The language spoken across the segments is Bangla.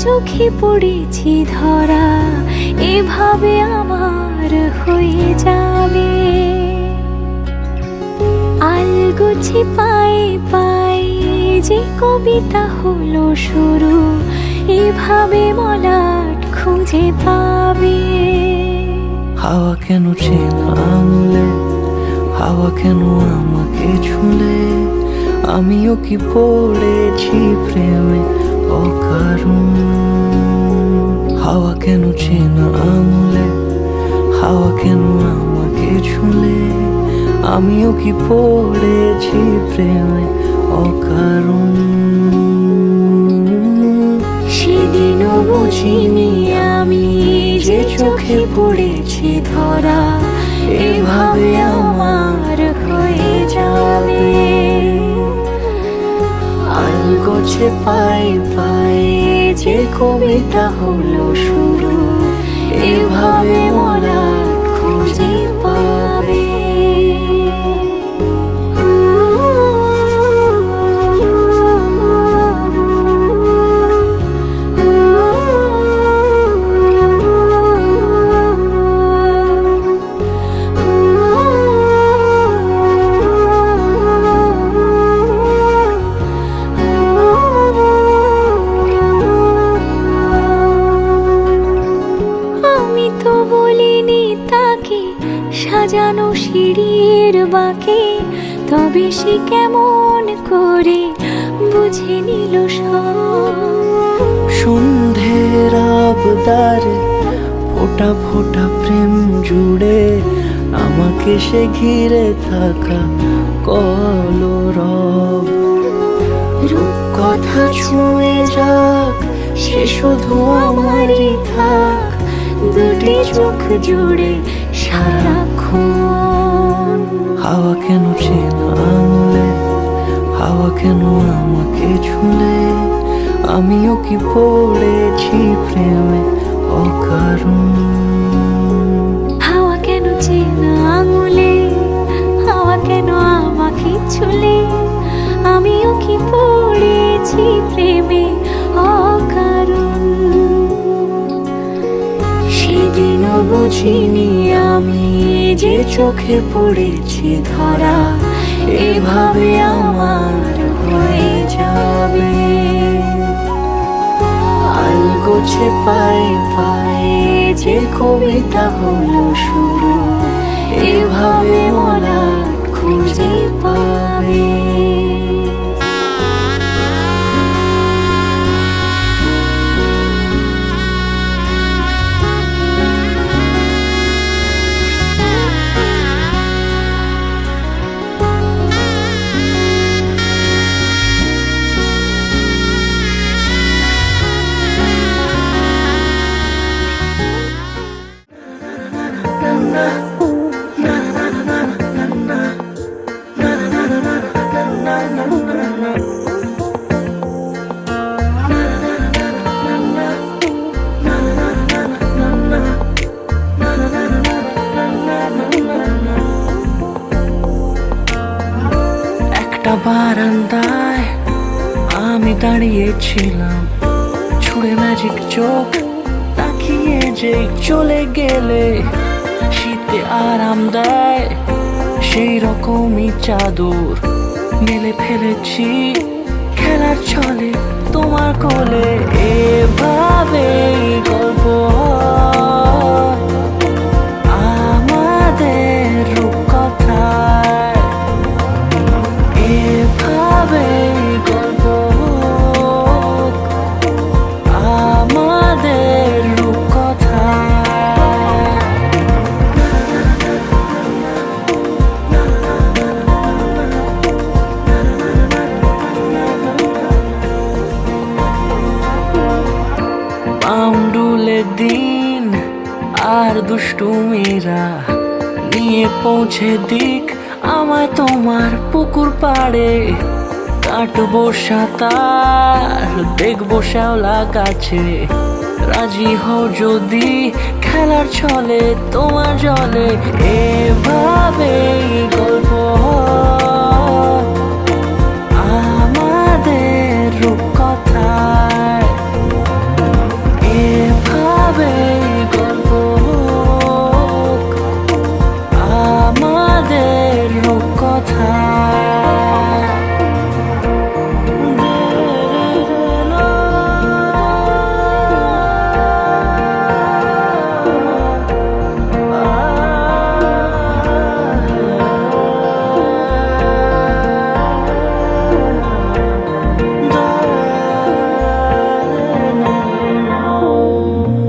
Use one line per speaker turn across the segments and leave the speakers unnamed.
চোখে পড়েছি ধরা, এভাবে আমার হয়ে যাবে। আলগোছে পায়ে পায়ে যে কবিতা হলো শুরু, এভাবে মলাট খুঁজে পাবে।
হাওয়া কেন চেনা আঙুলে, হাওয়া কেন আমাকে ছুলে, আমিও কি পড়েছি প্রেমে অকারণ। হাওয়া কেন চেনা আঙুলে, হাওয়া কেন আমাকে ছুলে, আমিও কি পড়েছি প্রেমে অকারণ।
সেদিনও বুঝিনি আমি যে চোখে পড়েছি ধরা, এভাবে আমার হয়ে যাবে। আলগোছে পায়ে পায়ে যে কবিতা হলো শুরু, এভাবে মলাট খুঁজে পাবে। সাজানো সিঁড়ির বাঁকে, তবে সে কেমন করে বুঝে নিল সব।
সন্ধ্যের আবদারে ফোঁটা ফোঁটা প্রেম জুড়ে, আমাকে সে ঘিরে থাকা কলরব।
রূপকথা ছুঁয়ে যাক, সে শুধু আমারই থাক, দুটি চোখ জুড়ে সারাক্ষণ।
হাওয়া কেন চেনা আঙুলে, হাওয়া কেন আমাকে ছুলে, আমিও কি পড়েছি প্রেমে অকারণ।
হাওয়া কেন চেনা আঙুলে, হাওয়া কেন আমাকে ছুলে, আমিও কি পড়েছি প্রেমে অকারণ। সেদিনও বুঝিনি আমি যে চোখে পড়েছি ধরা, এভাবে আমার হয়ে যাবে। আলগোছে পায়ে পায়ে যে কবিতা হলো শুরু, এভাবে মলাট খুঁজে পাবে।
দাঁড়িয়েছিলাম ছুড়ে ম্যাজিক চোখ তাকিয়ে যে চলে গেলে শীতে আরাম দেয় সেই রকমই চাদর মেলে ফেলেছি খেলার ছলে তোমার কোলে। এভাবে গল্প হয় আমাদের রূপকথায়, এভাবে গল্প হোক আমাদের রূপকথায়। পাউন্ডুলে দিন আর দুষ্টুমিরা নিয়ে পৌঁছে দিক আমায় তোমার পুকুর পাড়ে। কাটবো সাঁতার দেখবো শ্যাওলা গাছে, রাজি হও যদি খেলার ছলে তোমার জলে। এভাবে গল্প হয় আমাদের রূপকথায়, এভাবে গল্প হোক আমাদের রূপকথায়।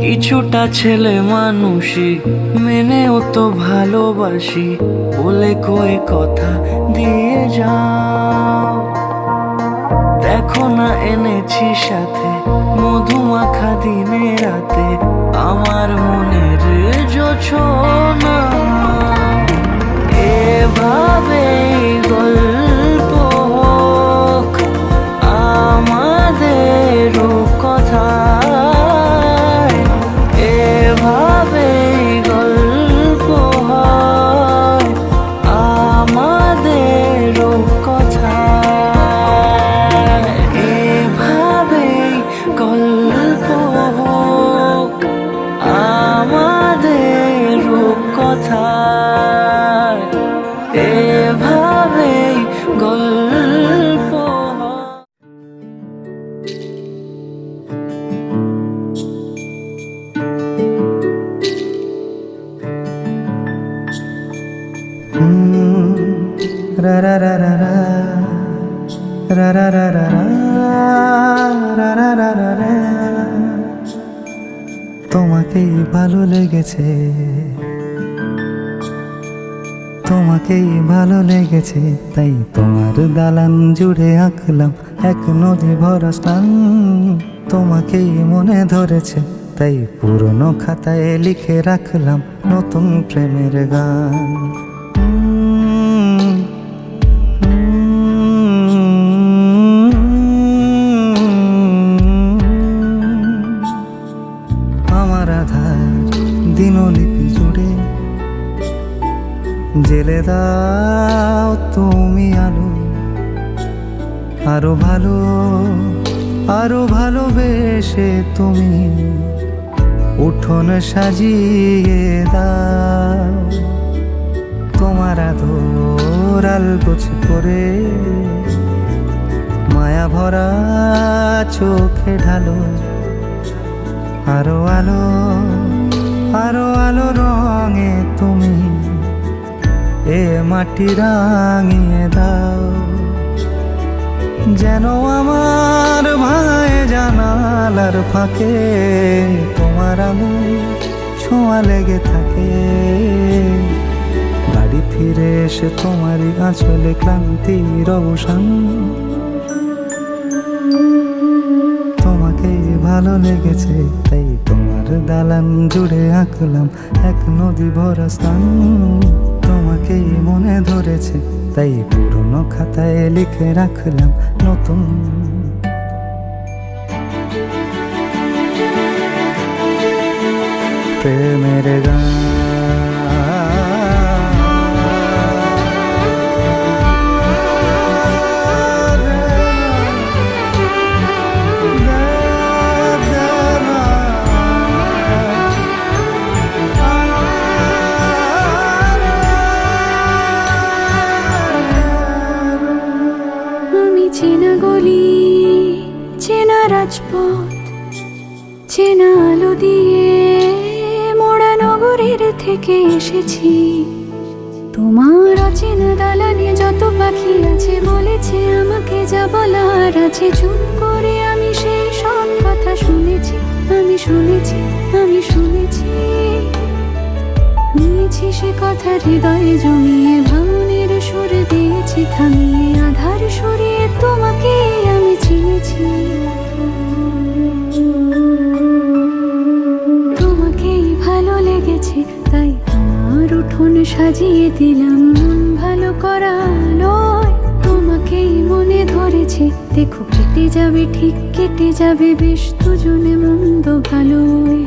কিছুটা ছেলে মানুষই মেনেও তো ভালোবাসি, বলে কয়ে কথা দিয়ে যাও। দেখো না এনেছি সাথে মধুমাখা দিনে রাতে আমার মনের জোছনা। এভাবে গল্প হোক আমাদের রূপকথায়, এভাবে গল্প হয় আমাদের রূপকথায়, এভাবে গল্প হোক আমাদের রূপকথায়, এভাবে গল্প হয়।
রা রা রা রা রা রা রা রা রা রা রা রা রা রা। তোমাকেই ভালো লেগেছে, তোমাকেই ভালো লেগেছে, তাই তোমার দালান জুড়ে আঁকলাম এক নদী ভরা স্থান। তোমাকেই মনে ধরেছে, তাই পুরনো খাতায় লিখে রাখলাম নতুন প্রেমের গান। আমার আধার দিনলিপি জুড়ে জেলে দাও তুমি আলো, আরো ভালো আরো ভালোবেসে তুমি উঠোন সাজিয়ে দাও। তোমার আদর আলগোছ করে মায়া ভরা চোখে ঢালো, আরো আলো আরো আলো রঙে তুমি এ মাটি রাঙিয়ে দাও। যেন আমার ভাই জানালার ফাঁকে তোমার আলো ছোঁয়া লেগে থাকে। বাড়ি ফিরে এসে তোমারই আঁচলে ক্লান্তির অবসান। তোমাকেই ভালো লেগেছে, তাই তোমার দালান জুড়ে আঁকলাম এক নদী ভরা স্থান। তোমাকেই মনে ধরেছে, তাই পুরনো খাতায় লিখে রাখলাম নতুন প্রেমের গান।
রাজপথ চেনা আলো দিয়ে মোড়া নগরের থেকে এসেছি। তোমার অচেনা দালানে যত পাখি আছে বলেছে আমাকে যা বলার আছে। চুপ করে আমি সেই সব কথা শুনেছি, আমি শুনেছি, আমি শুনেছি। নিয়েছি সে কথা হৃদয়ে জমিয়ে, ভাঙনের সুর দিয়েছি থামিয়ে, আধার সরিয়ে তোমাকে আমি চিনেছি। তোমাকেই ভালো লেগেছে তাই আমার উঠোন সাজিয়ে দিলাম মন ভালো করা আলোয়। তোমাকেই মনে ধরেছে দেখো কেটে যাবে, ঠিক কেটে যাবে বেশ দুজনে মন্দ ভালোই।